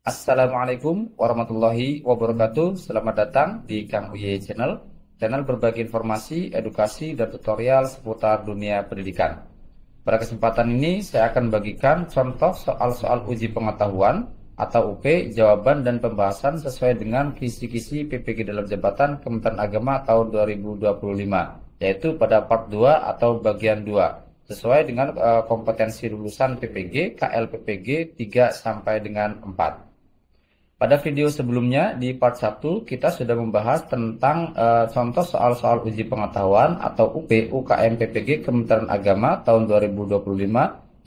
Assalamualaikum warahmatullahi wabarakatuh. Selamat datang di Kang Uye Channel. Channel berbagi informasi, edukasi, dan tutorial seputar dunia pendidikan. Pada kesempatan ini saya akan bagikan contoh soal-soal uji pengetahuan atau UP, jawaban dan pembahasan sesuai dengan kisi-kisi PPG dalam jabatan Kementerian Agama tahun 2025, yaitu pada part 2 atau bagian 2. Sesuai dengan kompetensi lulusan PPG, KLPPG 3 sampai dengan 4. Pada video sebelumnya di part 1 kita sudah membahas tentang contoh soal-soal uji pengetahuan atau UP UKM PPG Kementerian Agama tahun 2025,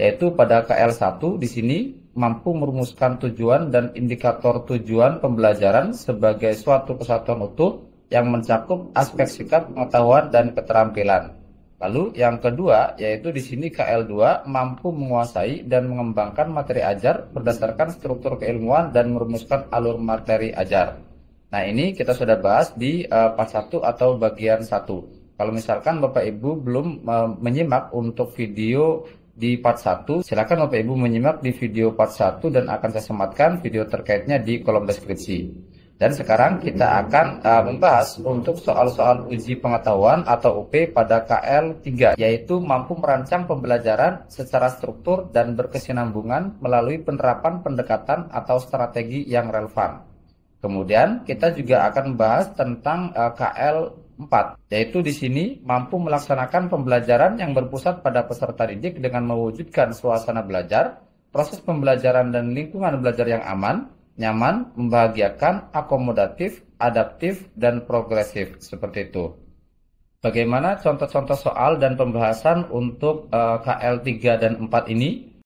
yaitu pada KL1 di sini mampu merumuskan tujuan dan indikator tujuan pembelajaran sebagai suatu kesatuan utuh yang mencakup aspek sikap, pengetahuan dan keterampilan. Lalu yang kedua yaitu di sini KL2 mampu menguasai dan mengembangkan materi ajar berdasarkan struktur keilmuan dan merumuskan alur materi ajar. Nah, ini kita sudah bahas di part 1 atau bagian 1. Kalau misalkan Bapak Ibu belum menyimak untuk video di part 1, silakan Bapak Ibu menyimak di video part 1 dan akan saya sematkan video terkaitnya di kolom deskripsi. Dan sekarang kita akan membahas untuk soal-soal uji pengetahuan atau UP pada KL3, yaitu mampu merancang pembelajaran secara struktur dan berkesinambungan melalui penerapan pendekatan atau strategi yang relevan. Kemudian kita juga akan membahas tentang KL4, yaitu di sini mampu melaksanakan pembelajaran yang berpusat pada peserta didik dengan mewujudkan suasana belajar, proses pembelajaran dan lingkungan belajar yang aman, nyaman, membahagiakan, akomodatif, adaptif, dan progresif, seperti itu. Bagaimana contoh-contoh soal dan pembahasan untuk KL3 dan 4 ini?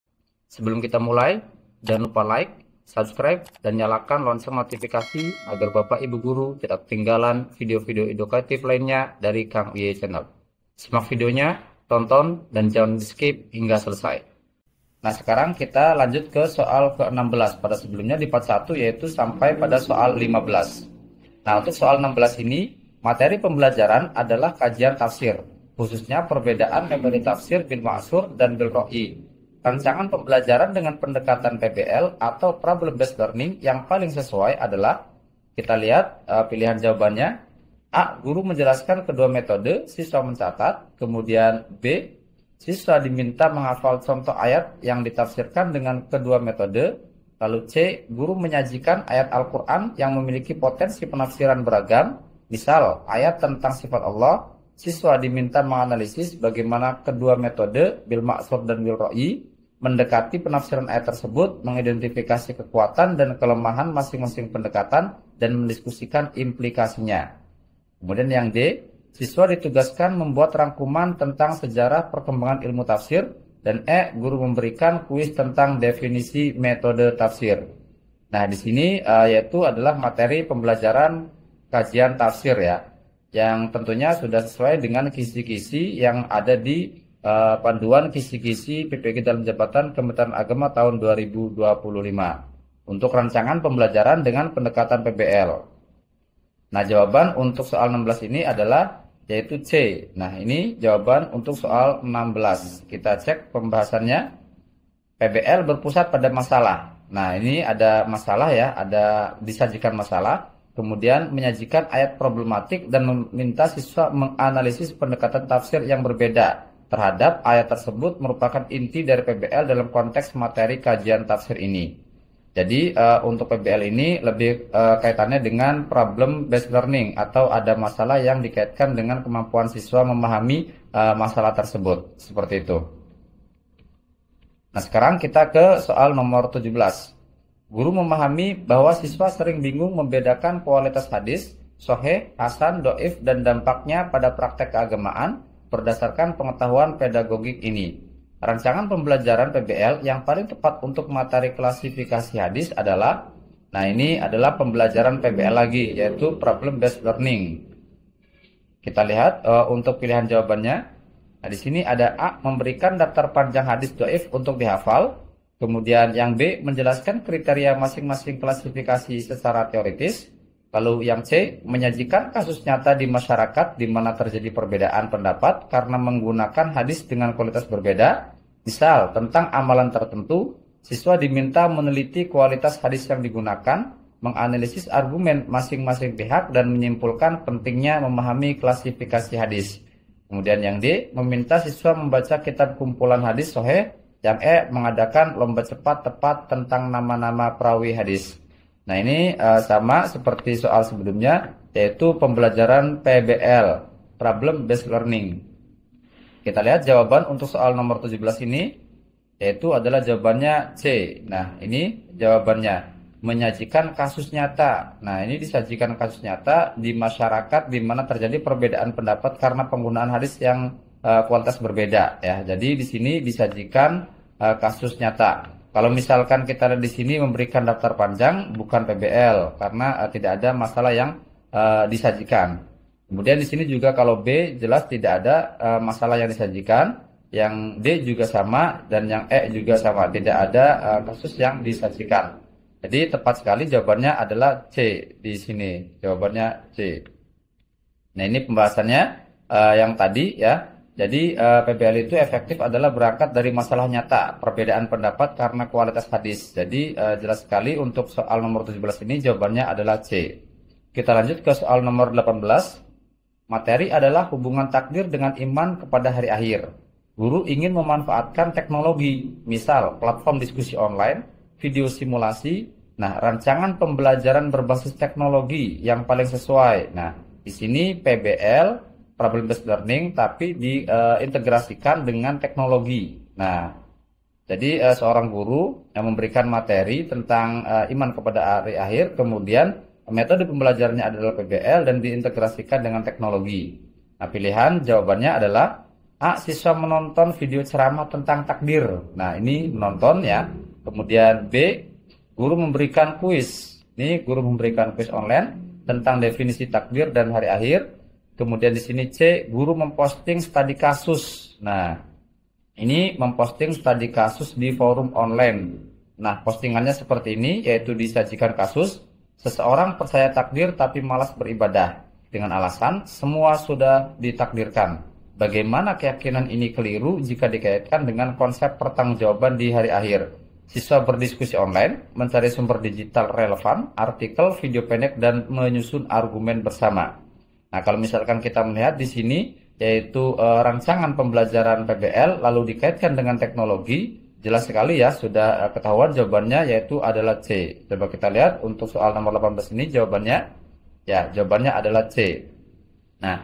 Sebelum kita mulai, jangan lupa like, subscribe, dan nyalakan lonceng notifikasi agar Bapak Ibu Guru tidak ketinggalan video-video edukatif lainnya dari Kang Uye Channel. Simak videonya, tonton, dan jangan di-skip hingga selesai. Nah, sekarang kita lanjut ke soal ke-16. Pada sebelumnya di part 1 yaitu sampai pada soal 15. Nah, untuk soal 16 ini, materi pembelajaran adalah kajian tafsir, khususnya perbedaan memori tafsir bil ma'sur dan bil ro'i. Rancangan pembelajaran dengan pendekatan PBL atau problem based learning yang paling sesuai adalah, kita lihat pilihan jawabannya. A. Guru menjelaskan kedua metode, siswa mencatat. Kemudian B. Siswa diminta menghafal contoh ayat yang ditafsirkan dengan kedua metode. Lalu C. Guru menyajikan ayat Al-Quran yang memiliki potensi penafsiran beragam. Misal, ayat tentang sifat Allah. Siswa diminta menganalisis bagaimana kedua metode, bil ma'sur dan bil ro'i, mendekati penafsiran ayat tersebut, mengidentifikasi kekuatan dan kelemahan masing-masing pendekatan, dan mendiskusikan implikasinya. Kemudian yang D. Siswa ditugaskan membuat rangkuman tentang sejarah perkembangan ilmu tafsir, dan E. Guru memberikan kuis tentang definisi metode tafsir. Nah, di sini yaitu adalah materi pembelajaran kajian tafsir ya, yang tentunya sudah sesuai dengan kisi-kisi yang ada di panduan kisi-kisi PPG dalam jabatan Kementerian Agama tahun 2025 untuk rancangan pembelajaran dengan pendekatan PBL. Nah, jawaban untuk soal 16 ini adalah yaitu C. Nah, ini jawaban untuk soal 16. Kita cek pembahasannya. PBL berpusat pada masalah. Nah, ini ada masalah ya, ada disajikan masalah. Kemudian menyajikan ayat problematik dan meminta siswa menganalisis pendekatan tafsir yang berbeda terhadap ayat tersebut merupakan inti dari PBL dalam konteks materi kajian tafsir ini. Jadi untuk PBL ini lebih kaitannya dengan problem based learning atau ada masalah yang dikaitkan dengan kemampuan siswa memahami masalah tersebut. Seperti itu. Nah, sekarang kita ke soal nomor 17. Guru memahami bahwa siswa sering bingung membedakan kualitas hadis, sahih, hasan, doif, dan dampaknya pada praktek keagamaan berdasarkan pengetahuan pedagogik ini. Rancangan pembelajaran PBL yang paling tepat untuk materi klasifikasi hadis adalah, nah ini adalah pembelajaran PBL lagi, yaitu problem based learning. Kita lihat untuk pilihan jawabannya. Nah, di sini ada A. Memberikan daftar panjang hadis dhaif untuk dihafal. Kemudian yang B. Menjelaskan kriteria masing-masing klasifikasi secara teoritis. Lalu yang C. Menyajikan kasus nyata di masyarakat di mana terjadi perbedaan pendapat karena menggunakan hadis dengan kualitas berbeda. Misal tentang amalan tertentu siswa diminta meneliti kualitas hadis yang digunakan, menganalisis argumen masing-masing pihak, dan menyimpulkan pentingnya memahami klasifikasi hadis. Kemudian yang D, meminta siswa membaca kitab kumpulan hadis sahih. Yang E, mengadakan lomba cepat tepat tentang nama-nama perawi hadis. Nah ini sama seperti soal sebelumnya, yaitu pembelajaran PBL, Problem Based Learning. Kita lihat jawaban untuk soal nomor 17 ini, yaitu adalah jawabannya C. Nah ini jawabannya, menyajikan kasus nyata. Nah ini disajikan kasus nyata di masyarakat di mana terjadi perbedaan pendapat karena penggunaan hadis yang kualitas berbeda ya. Jadi di sini disajikan kasus nyata. Kalau misalkan kita lihat di sini memberikan daftar panjang, bukan PBL karena tidak ada masalah yang disajikan. Kemudian di sini juga kalau B jelas tidak ada masalah yang disajikan. Yang D juga sama dan yang E juga sama, tidak ada kasus yang disajikan. Jadi tepat sekali jawabannya adalah C di sini. Jawabannya C. Nah ini pembahasannya yang tadi ya. Jadi PBL itu efektif adalah berangkat dari masalah nyata, perbedaan pendapat karena kualitas hadis. Jadi jelas sekali untuk soal nomor 17 ini jawabannya adalah C. Kita lanjut ke soal nomor 18. Materi adalah hubungan takdir dengan iman kepada hari akhir. Guru ingin memanfaatkan teknologi, misal platform diskusi online, video simulasi. Nah, rancangan pembelajaran berbasis teknologi yang paling sesuai. Nah, di sini PBL, Problem Based Learning, tapi diintegrasikan dengan teknologi. Nah, jadi seorang guru yang memberikan materi tentang iman kepada hari akhir, kemudian metode pembelajarannya adalah PBL dan diintegrasikan dengan teknologi. Nah, pilihan jawabannya adalah A. Siswa menonton video ceramah tentang takdir. Nah, ini menonton ya. Kemudian B. Guru memberikan kuis. Ini guru memberikan kuis online tentang definisi takdir dan hari akhir. Kemudian di sini C, guru memposting studi kasus. Nah, ini memposting studi kasus di forum online. Nah, postingannya seperti ini, yaitu disajikan kasus. Seseorang percaya takdir tapi malas beribadah. Dengan alasan, semua sudah ditakdirkan. Bagaimana keyakinan ini keliru jika dikaitkan dengan konsep pertanggungjawaban di hari akhir? Siswa berdiskusi online, mencari sumber digital relevan, artikel, video pendek, dan menyusun argumen bersama. Nah, kalau misalkan kita melihat di sini, yaitu rancangan pembelajaran PBL, lalu dikaitkan dengan teknologi, jelas sekali ya, sudah ketahuan jawabannya, yaitu adalah C. Coba kita lihat untuk soal nomor 18 ini jawabannya, ya, jawabannya adalah C. Nah,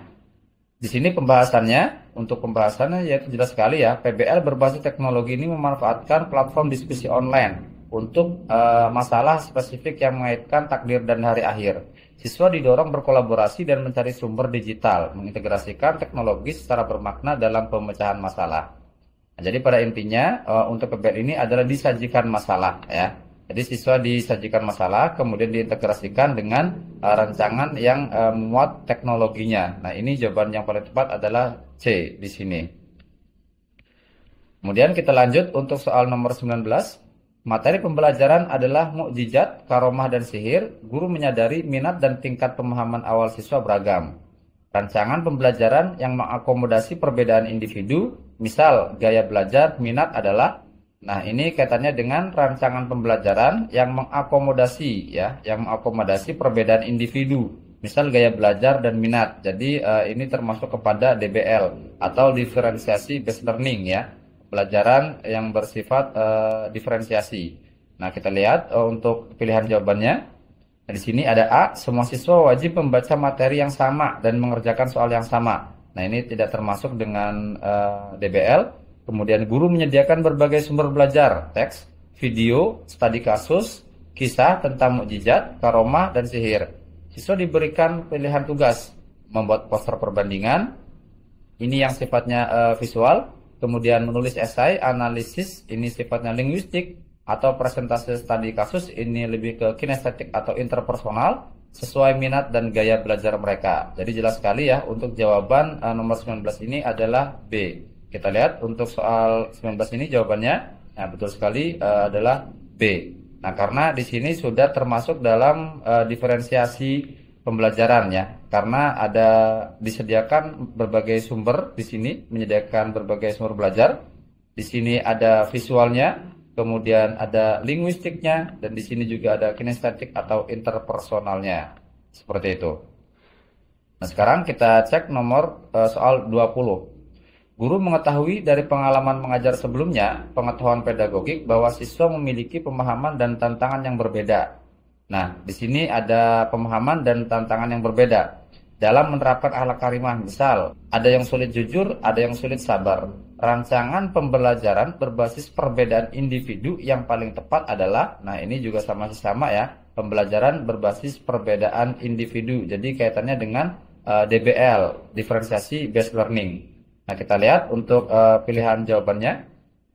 di sini pembahasannya, untuk pembahasannya yaitu jelas sekali ya, PBL berbasis teknologi ini memanfaatkan platform diskusi online untuk masalah spesifik yang mengaitkan takdir dan hari akhir. Siswa didorong berkolaborasi dan mencari sumber digital, mengintegrasikan teknologi secara bermakna dalam pemecahan masalah. Nah, jadi pada intinya untuk PBL ini adalah disajikan masalah ya. Jadi siswa disajikan masalah, kemudian diintegrasikan dengan rancangan yang memuat teknologinya. Nah ini jawaban yang paling tepat adalah C di sini. Kemudian kita lanjut untuk soal nomor 19. Materi pembelajaran adalah mukjizat, karomah, dan sihir. Guru menyadari minat dan tingkat pemahaman awal siswa beragam. Rancangan pembelajaran yang mengakomodasi perbedaan individu, misal gaya belajar, minat adalah. Nah, ini kaitannya dengan rancangan pembelajaran yang mengakomodasi ya, yang mengakomodasi perbedaan individu, misal gaya belajar dan minat. Jadi ini termasuk kepada DBL atau diferensiasi based learning ya. Pelajaran yang bersifat diferensiasi. Nah, kita lihat untuk pilihan jawabannya. Nah, di sini ada A, semua siswa wajib membaca materi yang sama dan mengerjakan soal yang sama. Nah, ini tidak termasuk dengan DBL. Kemudian guru menyediakan berbagai sumber belajar, teks, video, studi kasus, kisah tentang mukjizat, karomah, dan sihir. Siswa diberikan pilihan tugas, membuat poster perbandingan, ini yang sifatnya visual, kemudian menulis esai, analisis, ini sifatnya linguistik, atau presentasi studi kasus, ini lebih ke kinestetik atau interpersonal, sesuai minat dan gaya belajar mereka. Jadi jelas sekali ya, untuk jawaban nomor 19 ini adalah B. Kita lihat untuk soal 19 ini jawabannya, nah betul sekali adalah B. Nah karena di sini sudah termasuk dalam diferensiasi pembelajaran ya, karena ada disediakan berbagai sumber di sini, menyediakan berbagai sumber belajar. Di sini ada visualnya, kemudian ada linguistiknya, dan di sini juga ada kinestetik atau interpersonalnya. Seperti itu. Nah, sekarang kita cek nomor soal 20. Guru mengetahui dari pengalaman mengajar sebelumnya, pengetahuan pedagogik bahwa siswa memiliki pemahaman dan tantangan yang berbeda. Nah, di sini ada pemahaman dan tantangan yang berbeda dalam menerapkan akhlak karimah. Misal, ada yang sulit jujur, ada yang sulit sabar. Rancangan pembelajaran berbasis perbedaan individu yang paling tepat adalah, nah ini juga sama ya, pembelajaran berbasis perbedaan individu. Jadi kaitannya dengan DBL, diferensiasi based learning. Nah, kita lihat untuk pilihan jawabannya.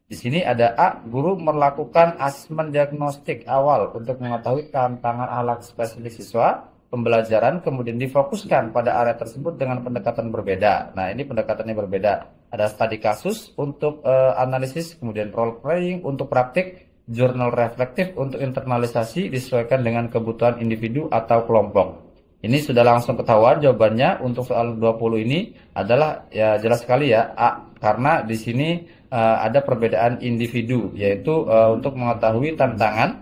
Di sini ada A, guru melakukan asesmen diagnostik awal untuk mengetahui tantangan akhlak spesifik siswa. Pembelajaran kemudian difokuskan pada area tersebut dengan pendekatan berbeda. Nah, ini pendekatannya berbeda. Ada studi kasus untuk analisis, kemudian role playing untuk praktik, jurnal reflektif untuk internalisasi disesuaikan dengan kebutuhan individu atau kelompok. Ini sudah langsung ketahuan jawabannya untuk soal 20 ini adalah ya jelas sekali ya A, karena di sini ada perbedaan individu, yaitu untuk mengetahui tantangan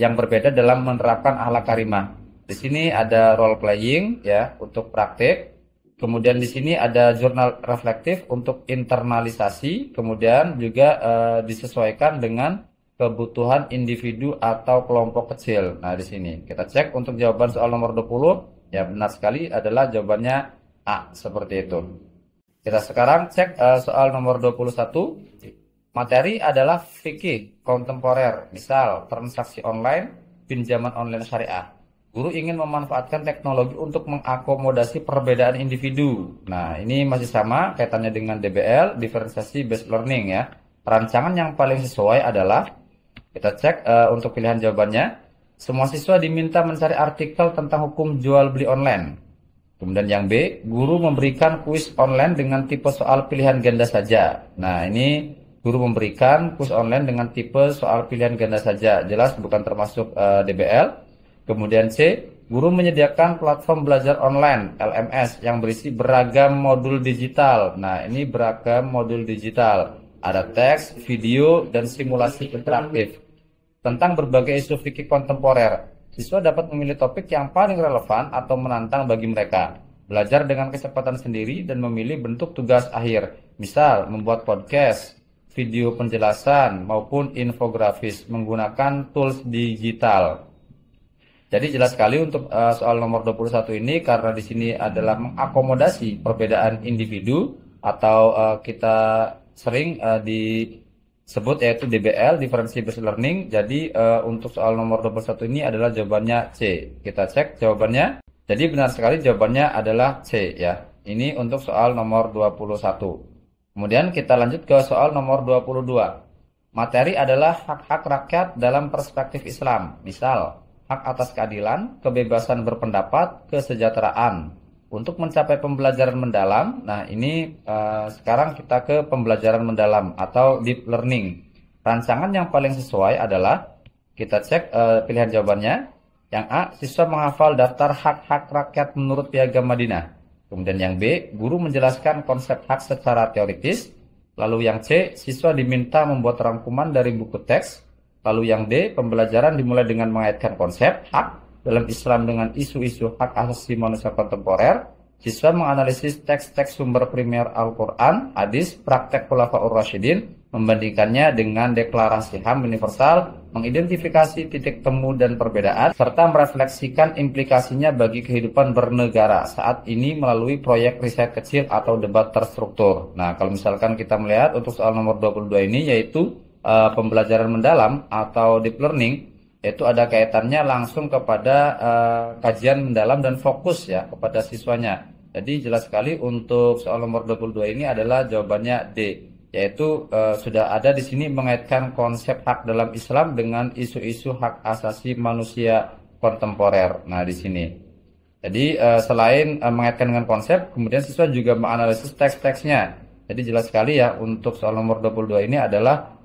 yang berbeda dalam menerapkan akhlak karimah. Di sini ada role playing ya untuk praktik. Kemudian di sini ada jurnal reflektif untuk internalisasi, kemudian juga disesuaikan dengan kebutuhan individu atau kelompok kecil. Nah, di sini kita cek untuk jawaban soal nomor 20, ya benar sekali adalah jawabannya A, seperti itu. Kita sekarang cek soal nomor 21. Materi adalah fikih kontemporer, misal transaksi online, pinjaman online syariah. Guru ingin memanfaatkan teknologi untuk mengakomodasi perbedaan individu. Nah, ini masih sama kaitannya dengan DBL, diferensiasi based learning ya. Rancangan yang paling sesuai adalah, kita cek untuk pilihan jawabannya. Semua siswa diminta mencari artikel tentang hukum jual beli online. Kemudian yang B, guru memberikan kuis online dengan tipe soal pilihan ganda saja. Nah, ini guru memberikan kuis online dengan tipe soal pilihan ganda saja. Jelas bukan termasuk DBL. Kemudian C, guru menyediakan platform belajar online LMS yang berisi beragam modul digital. Nah, ini beragam modul digital. Ada teks, video, dan simulasi interaktif tentang berbagai isu fikih kontemporer. Siswa dapat memilih topik yang paling relevan atau menantang bagi mereka. Belajar dengan kecepatan sendiri dan memilih bentuk tugas akhir. Misal, membuat podcast, video penjelasan, maupun infografis menggunakan tools digital. Jadi jelas sekali untuk soal nomor 21 ini, karena di sini adalah mengakomodasi perbedaan individu atau kita sering disebut yaitu DBL, differential based learning. Jadi untuk soal nomor 21 ini adalah jawabannya C. Kita cek jawabannya. Jadi benar sekali jawabannya adalah C ya. Ini untuk soal nomor 21. Kemudian kita lanjut ke soal nomor 22. Materi adalah hak-hak rakyat dalam perspektif Islam. Misal, hak atas keadilan, kebebasan berpendapat, kesejahteraan. Untuk mencapai pembelajaran mendalam, nah ini sekarang kita ke pembelajaran mendalam atau deep learning. Rancangan yang paling sesuai adalah, kita cek pilihan jawabannya. Yang A, siswa menghafal daftar hak-hak rakyat menurut Piagam Madinah. Kemudian yang B, guru menjelaskan konsep hak secara teoritis. Lalu yang C, siswa diminta membuat rangkuman dari buku teks. Lalu yang D, pembelajaran dimulai dengan mengaitkan konsep hak dalam Islam dengan isu-isu hak asasi manusia kontemporer. Siswa menganalisis teks-teks sumber primer Al-Quran, hadis, praktek Khulafaur Rasyidin, membandingkannya dengan deklarasi HAM universal, mengidentifikasi titik temu dan perbedaan, serta merefleksikan implikasinya bagi kehidupan bernegara saat ini melalui proyek riset kecil atau debat terstruktur. Nah, kalau misalkan kita melihat untuk soal nomor 22 ini, yaitu pembelajaran mendalam atau deep learning, itu ada kaitannya langsung kepada kajian mendalam dan fokus ya kepada siswanya. Jadi jelas sekali untuk soal nomor 22 ini adalah jawabannya D, yaitu sudah ada di sini mengaitkan konsep hak dalam Islam dengan isu-isu hak asasi manusia kontemporer. Nah, di sini. Jadi selain mengaitkan dengan konsep, kemudian siswa juga menganalisis teks-teksnya. Jadi jelas sekali ya untuk soal nomor 22 ini adalah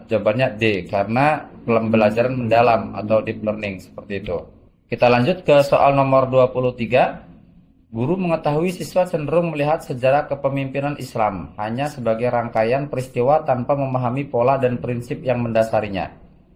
jawabannya D, karena pembelajaran mendalam atau deep learning seperti itu. Kita lanjut ke soal nomor 23. Guru mengetahui siswa cenderung melihat sejarah kepemimpinan Islam hanya sebagai rangkaian peristiwa tanpa memahami pola dan prinsip yang mendasarinya.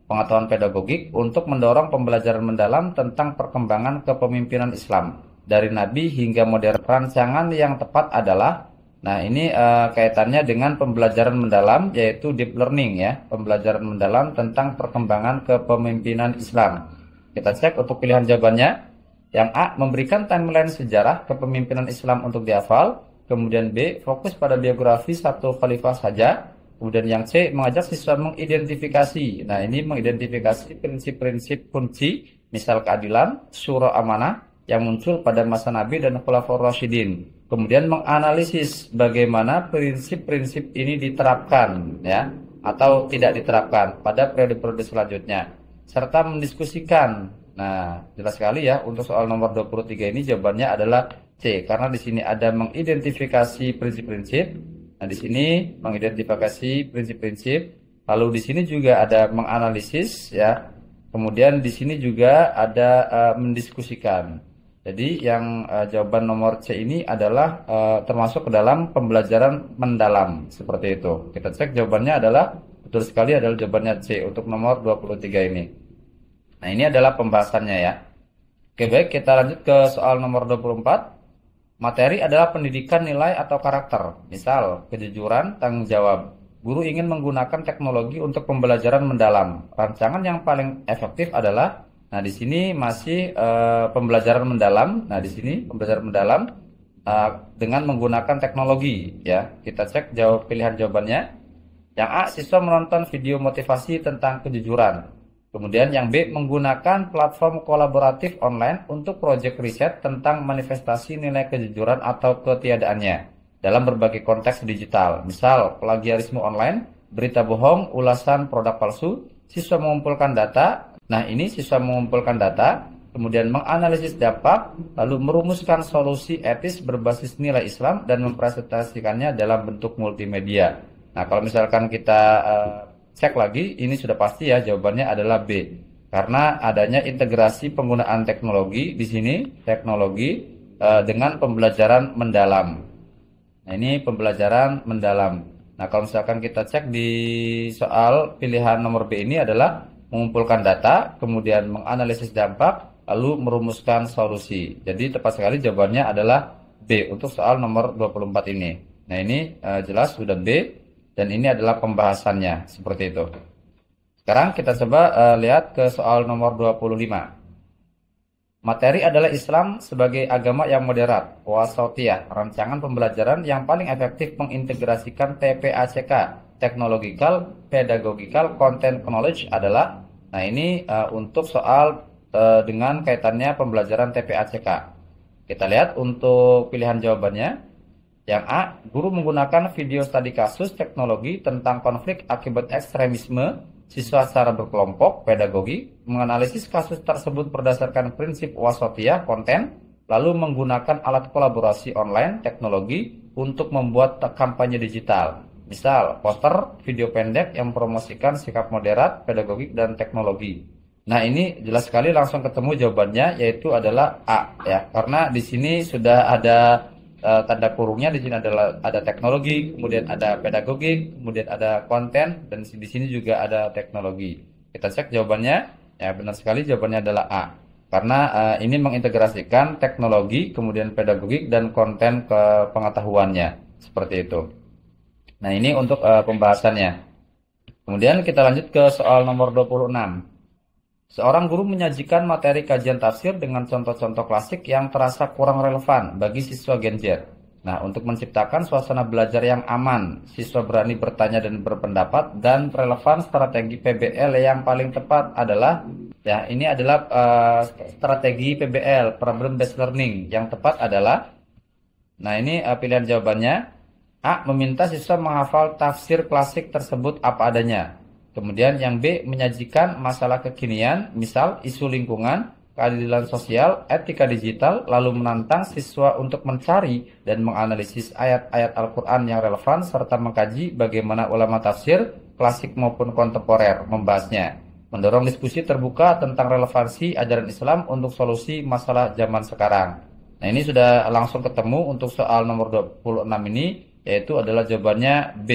Pengetahuan pedagogik untuk mendorong pembelajaran mendalam tentang perkembangan kepemimpinan Islam dari Nabi hingga modern. Rancangan yang tepat adalah, nah ini kaitannya dengan pembelajaran mendalam, yaitu deep learning ya, pembelajaran mendalam tentang perkembangan kepemimpinan Islam. Kita cek untuk pilihan jawabannya. Yang A, memberikan timeline sejarah kepemimpinan Islam untuk dihafal. Kemudian B, fokus pada biografi satu khalifah saja. Kemudian yang C, mengajak siswa mengidentifikasi. Nah, ini mengidentifikasi prinsip-prinsip kunci, misal keadilan, syura amanah yang muncul pada masa Nabi dan Khulafaur Rasyidin. Kemudian menganalisis bagaimana prinsip-prinsip ini diterapkan ya atau tidak diterapkan pada periode-periode selanjutnya, serta mendiskusikan. Nah, jelas sekali ya untuk soal nomor 23 ini jawabannya adalah C, karena di sini ada mengidentifikasi prinsip-prinsip. Nah, di sini mengidentifikasi prinsip-prinsip, lalu di sini juga ada menganalisis ya. Kemudian di sini juga ada mendiskusikan. Jadi yang jawaban nomor C ini adalah termasuk ke dalam pembelajaran mendalam, seperti itu. Kita cek jawabannya adalah betul sekali, adalah jawabannya C untuk nomor 23 ini. Nah, ini adalah pembahasannya ya. Oke, baik, kita lanjut ke soal nomor 24. Materi adalah pendidikan nilai atau karakter. Misal, kejujuran, tanggung jawab. Guru ingin menggunakan teknologi untuk pembelajaran mendalam. Rancangan yang paling efektif adalah, nah di sini masih pembelajaran mendalam. Nah, di sini pembelajaran mendalam dengan menggunakan teknologi ya. Kita cek pilihan jawabannya. Yang A, siswa menonton video motivasi tentang kejujuran. Kemudian yang B, menggunakan platform kolaboratif online untuk proyek riset tentang manifestasi nilai kejujuran atau ketiadaannya dalam berbagai konteks digital. Misal, plagiarisme online, berita bohong, ulasan produk palsu, siswa mengumpulkan data. Nah, ini siswa mengumpulkan data, kemudian menganalisis dampak, lalu merumuskan solusi etis berbasis nilai Islam dan mempresentasikannya dalam bentuk multimedia. Nah, kalau misalkan kita cek lagi, ini sudah pasti ya jawabannya adalah B. Karena adanya integrasi penggunaan teknologi di sini, teknologi dengan pembelajaran mendalam. Nah, ini pembelajaran mendalam. Nah, kalau misalkan kita cek di soal pilihan nomor B ini adalah mengumpulkan data, kemudian menganalisis dampak, lalu merumuskan solusi. Jadi tepat sekali jawabannya adalah B untuk soal nomor 24 ini. Nah, ini jelas sudah B. Dan ini adalah pembahasannya, seperti itu. Sekarang kita coba lihat ke soal nomor 25. Materi adalah Islam sebagai agama yang moderat, wasatiyah. Rancangan pembelajaran yang paling efektif mengintegrasikan TPACK, Technological, Pedagogical, Content Knowledge adalah, nah ini untuk soal dengan kaitannya pembelajaran TPACK. Kita lihat untuk pilihan jawabannya. Yang A, guru menggunakan video studi kasus teknologi tentang konflik akibat ekstremisme siswa secara berkelompok, pedagogi, menganalisis kasus tersebut berdasarkan prinsip wasatiyah konten, lalu menggunakan alat kolaborasi online teknologi untuk membuat kampanye digital. Misal, poster, video pendek yang mempromosikan sikap moderat, pedagogik, dan teknologi. Nah, ini jelas sekali langsung ketemu jawabannya, yaitu adalah A ya, karena di sini sudah ada tanda kurungnya. Di sini adalah ada teknologi, kemudian ada pedagogik, kemudian ada konten, dan di sini juga ada teknologi. Kita cek jawabannya, ya benar sekali jawabannya adalah A. Karena ini mengintegrasikan teknologi, kemudian pedagogik dan konten ke pengetahuannya, seperti itu. Nah, ini untuk pembahasannya. Kemudian kita lanjut ke soal nomor 26. Seorang guru menyajikan materi kajian tafsir dengan contoh-contoh klasik yang terasa kurang relevan bagi siswa Gen Z. Nah, untuk menciptakan suasana belajar yang aman, siswa berani bertanya dan berpendapat, dan relevan strategi PBL yang paling tepat adalah, ya ini adalah strategi PBL, Problem Based Learning, yang tepat adalah, nah ini pilihan jawabannya, A, meminta siswa menghafal tafsir klasik tersebut apa adanya. Kemudian yang B, menyajikan masalah kekinian, misal isu lingkungan, keadilan sosial, etika digital, lalu menantang siswa untuk mencari dan menganalisis ayat-ayat Al-Quran yang relevan, serta mengkaji bagaimana ulama tafsir, klasik maupun kontemporer, membahasnya. Mendorong diskusi terbuka tentang relevansi ajaran Islam untuk solusi masalah zaman sekarang. Nah, ini sudah langsung ketemu untuk soal nomor 26 ini, yaitu adalah jawabannya B,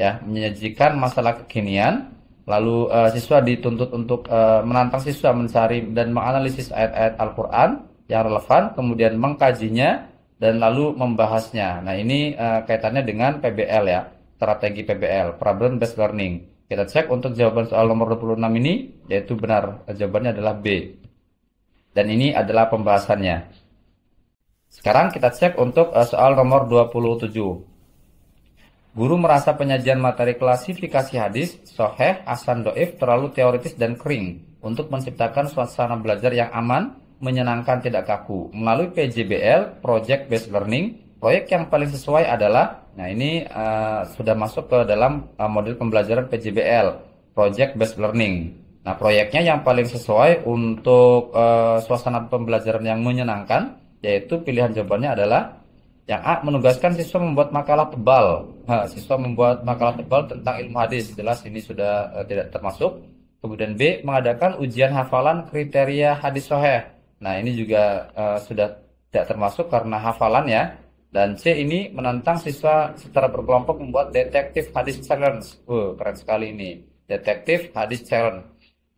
ya, menyajikan masalah kekinian. Lalu siswa dituntut untuk menantang siswa mencari dan menganalisis ayat-ayat Al-Quran yang relevan, kemudian mengkajinya dan lalu membahasnya. Nah, ini kaitannya dengan PBL, ya, strategi PBL, Problem Based Learning. Kita cek untuk jawaban soal nomor 26 ini, yaitu benar, jawabannya adalah B. Dan ini adalah pembahasannya. Sekarang kita cek untuk soal nomor 27. Guru merasa penyajian materi klasifikasi hadis, sahih, hasan, doif terlalu teoritis dan kering untuk menciptakan suasana belajar yang aman, menyenangkan, tidak kaku. Melalui PJBL, Project Based Learning, proyek yang paling sesuai adalah, nah ini sudah masuk ke dalam model pembelajaran PJBL, Project Based Learning. Nah, proyeknya yang paling sesuai untuk suasana pembelajaran yang menyenangkan, yaitu pilihan jawabannya adalah yang A, menugaskan siswa membuat makalah tebal. Siswa membuat makalah tebal tentang ilmu hadis. Jelas ini sudah tidak termasuk. Kemudian B, mengadakan ujian hafalan kriteria hadis sahih. Nah, ini juga sudah tidak termasuk karena hafalan, ya. Dan C, ini menantang siswa secara berkelompok membuat detektif hadis challenge. Keren sekali ini. Detektif hadis challenge.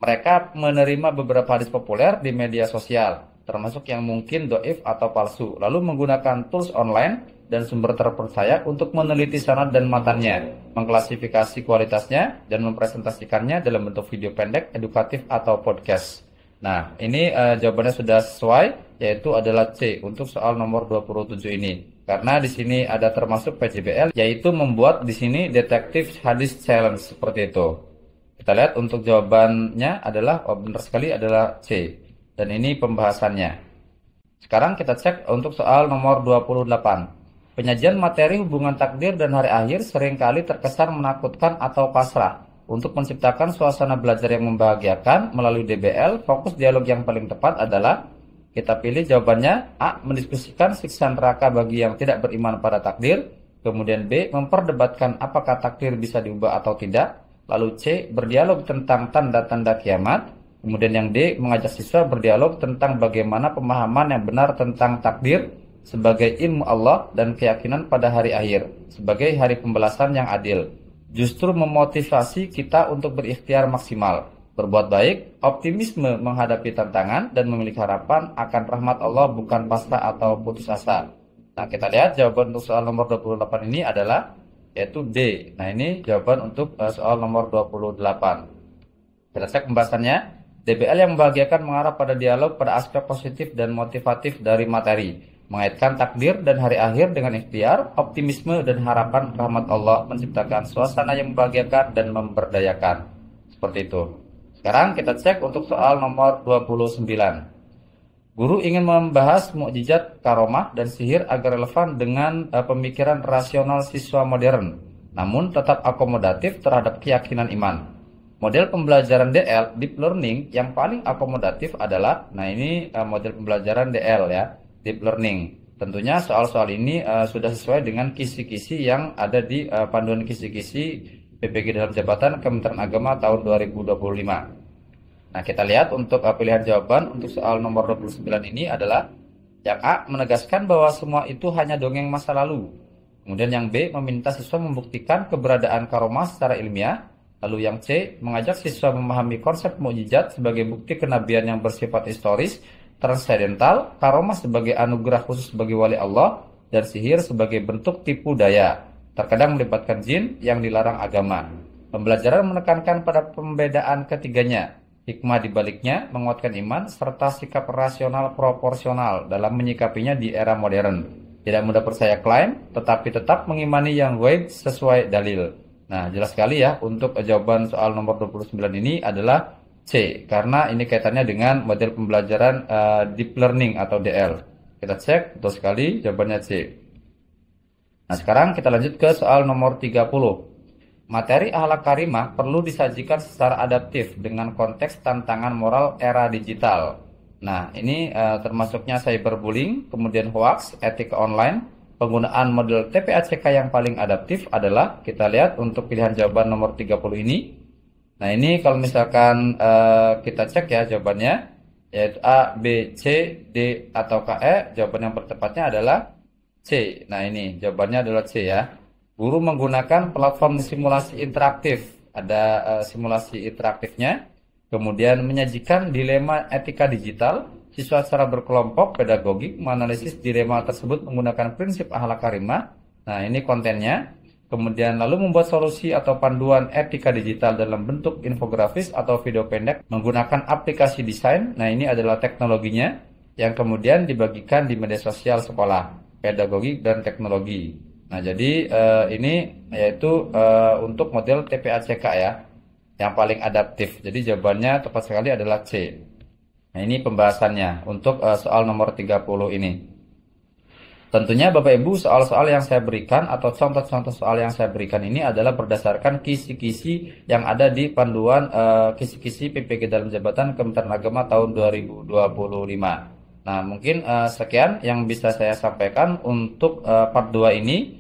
Mereka menerima beberapa hadis populer di media sosial, termasuk yang mungkin doif atau palsu, lalu menggunakan tools online dan sumber terpercaya untuk meneliti sanad dan matannya, mengklasifikasi kualitasnya, dan mempresentasikannya dalam bentuk video pendek, edukatif, atau podcast. Nah, ini jawabannya sudah sesuai, yaitu adalah C untuk soal nomor 27 ini. Karena di sini ada termasuk PJBL, yaitu membuat di sini detektif hadis challenge seperti itu. Kita lihat untuk jawabannya adalah, benar sekali adalah C. Dan ini pembahasannya. Sekarang kita cek untuk soal nomor 28. Penyajian materi hubungan takdir dan hari akhir seringkali terkesan menakutkan atau pasrah. Untuk menciptakan suasana belajar yang membahagiakan melalui DBL, fokus dialog yang paling tepat adalah, kita pilih jawabannya A, mendiskusikan siksa neraka bagi yang tidak beriman pada takdir. Kemudian B, memperdebatkan apakah takdir bisa diubah atau tidak. Lalu C, berdialog tentang tanda-tanda kiamat. Kemudian yang D, mengajak siswa berdialog tentang bagaimana pemahaman yang benar tentang takdir sebagai ilmu Allah dan keyakinan pada hari akhir, sebagai hari pembalasan yang adil. Justru memotivasi kita untuk berikhtiar maksimal, berbuat baik, optimisme menghadapi tantangan, dan memiliki harapan akan rahmat Allah, bukan pasrah atau putus asa. Nah, kita lihat jawaban untuk soal nomor 28 ini adalah, yaitu D. Nah, ini jawaban untuk soal nomor 28. Kita cek pembahasannya. DBL yang membahagiakan mengarah pada dialog pada aspek positif dan motivatif dari materi, mengaitkan takdir dan hari akhir dengan ikhtiar, optimisme dan harapan rahmat Allah, menciptakan suasana yang membahagiakan dan memberdayakan. Seperti itu. Sekarang kita cek untuk soal nomor 29. Guru ingin membahas mukjizat, karomah, dan sihir agar relevan dengan pemikiran rasional siswa modern, namun tetap akomodatif terhadap keyakinan iman. Model pembelajaran DL, Deep Learning, yang paling akomodatif adalah, nah ini model pembelajaran DL, ya, Deep Learning. Tentunya soal-soal ini sudah sesuai dengan kisi-kisi yang ada di panduan kisi-kisi PPG dalam jabatan Kementerian Agama tahun 2025. Nah, kita lihat untuk pilihan jawaban untuk soal nomor 29 ini adalah yang A, menegaskan bahwa semua itu hanya dongeng masa lalu. Kemudian yang B, meminta siswa membuktikan keberadaan karomah secara ilmiah. Lalu yang C, mengajak siswa memahami konsep mukjizat sebagai bukti kenabian yang bersifat historis, transendental, karomah sebagai anugerah khusus bagi wali Allah, dan sihir sebagai bentuk tipu daya, terkadang melibatkan jin yang dilarang agama. Pembelajaran menekankan pada pembedaan ketiganya, hikmah dibaliknya, menguatkan iman, serta sikap rasional proporsional dalam menyikapinya di era modern. Tidak mudah percaya klaim, tetapi tetap mengimani yang gaib sesuai dalil. Nah, jelas sekali ya, untuk jawaban soal nomor 29 ini adalah C, karena ini kaitannya dengan model pembelajaran Deep Learning atau DL. Kita cek, betul sekali, jawabannya C. Nah, sekarang kita lanjut ke soal nomor 30. Materi akhlak karimah perlu disajikan secara adaptif dengan konteks tantangan moral era digital. Nah, ini termasuknya cyberbullying, kemudian hoax, etika online. Penggunaan model TPACK yang paling adaptif adalah, kita lihat untuk pilihan jawaban nomor 30 ini. Nah, ini kalau misalkan kita cek ya jawabannya, yaitu A, B, C, D, atau KE. Jawaban yang tepatnya adalah C. Nah, ini jawabannya adalah C ya. Guru menggunakan platform simulasi interaktif. Ada simulasi interaktifnya. Kemudian menyajikan dilema etika digital. Siswa secara berkelompok pedagogik menganalisis dilema tersebut menggunakan prinsip akhlak karimah. Nah, ini kontennya. Kemudian lalu membuat solusi atau panduan etika digital dalam bentuk infografis atau video pendek menggunakan aplikasi desain. Nah, ini adalah teknologinya yang kemudian dibagikan di media sosial sekolah, pedagogi dan teknologi. Nah, jadi ini yaitu untuk model TPACK ya, yang paling adaptif. Jadi jawabannya tepat sekali adalah C. Nah, ini pembahasannya untuk soal nomor 30 ini. Tentunya Bapak Ibu, soal-soal yang saya berikan atau contoh-contoh soal yang saya berikan ini adalah berdasarkan kisi-kisi yang ada di panduan kisi-kisi PPG dalam jabatan Kementerian Agama tahun 2025. Nah, mungkin sekian yang bisa saya sampaikan untuk part 2 ini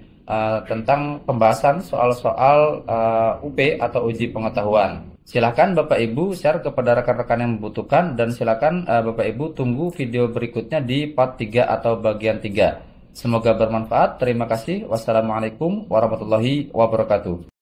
tentang pembahasan soal-soal UP atau uji pengetahuan. Silakan Bapak Ibu share kepada rekan-rekan yang membutuhkan, dan silakan Bapak Ibu tunggu video berikutnya di part 3 atau bagian 3. Semoga bermanfaat. Terima kasih. Wassalamualaikum warahmatullahi wabarakatuh.